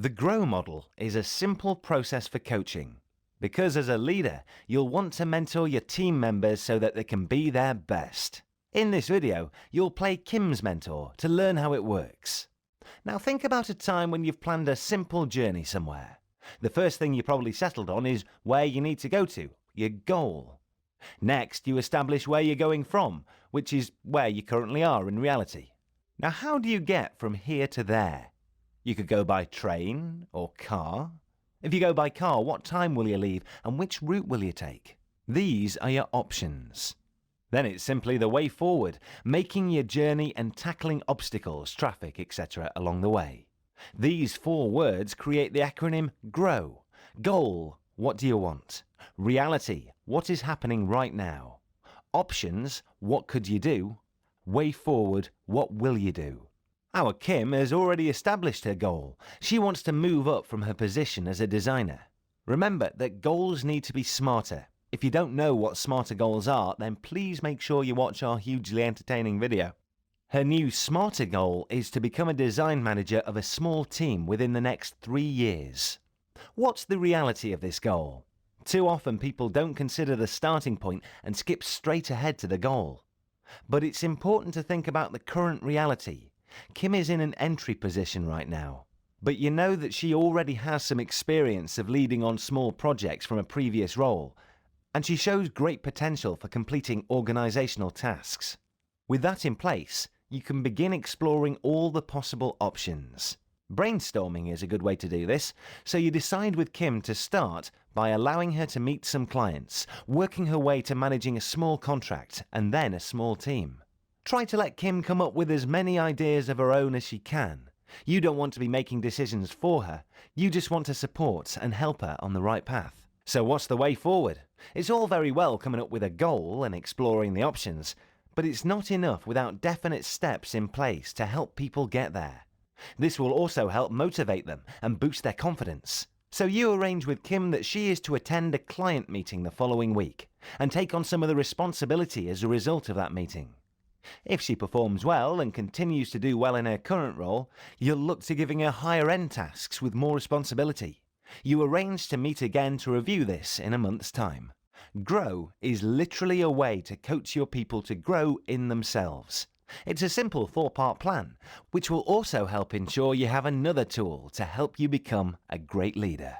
The GROW model is a simple process for coaching, because as a leader, you'll want to mentor your team members so that they can be their best. In this video, you'll play Kim's mentor to learn how it works. Now think about a time when you've planned a simple journey somewhere. The first thing you probably settled on is where you need to go to, your goal. Next, you establish where you're going from, which is where you currently are in reality. Now how do you get from here to there? You could go by train or car. If you go by car, what time will you leave and which route will you take? These are your options. Then it's simply the way forward, making your journey and tackling obstacles, traffic, etc. along the way. These 4 words create the acronym GROW. Goal, what do you want? Reality, what is happening right now? Options, what could you do? Way forward, what will you do? Our Kim has already established her goal. She wants to move up from her position as a designer. Remember that goals need to be smarter. If you don't know what smarter goals are, then please make sure you watch our hugely entertaining video. Her new smarter goal is to become a design manager of a small team within the next 3 years. What's the reality of this goal? Too often people don't consider the starting point and skip straight ahead to the goal. But it's important to think about the current reality. Kim is in an entry position right now, but you know that she already has some experience of leading on small projects from a previous role, and she shows great potential for completing organizational tasks. With that in place, you can begin exploring all the possible options. Brainstorming is a good way to do this, so you decide with Kim to start by allowing her to meet some clients, working her way to managing a small contract and then a small team. Try to let Kim come up with as many ideas of her own as she can. You don't want to be making decisions for her, you just want to support and help her on the right path. So what's the way forward? It's all very well coming up with a goal and exploring the options, but it's not enough without definite steps in place to help people get there. This will also help motivate them and boost their confidence. So you arrange with Kim that she is to attend a client meeting the following week and take on some of the responsibility as a result of that meeting. If she performs well and continues to do well in her current role, you'll look to giving her higher-end tasks with more responsibility. You arrange to meet again to review this in a month's time. GROW is literally a way to coach your people to grow in themselves. It's a simple 4-part plan, which will also help ensure you have another tool to help you become a great leader.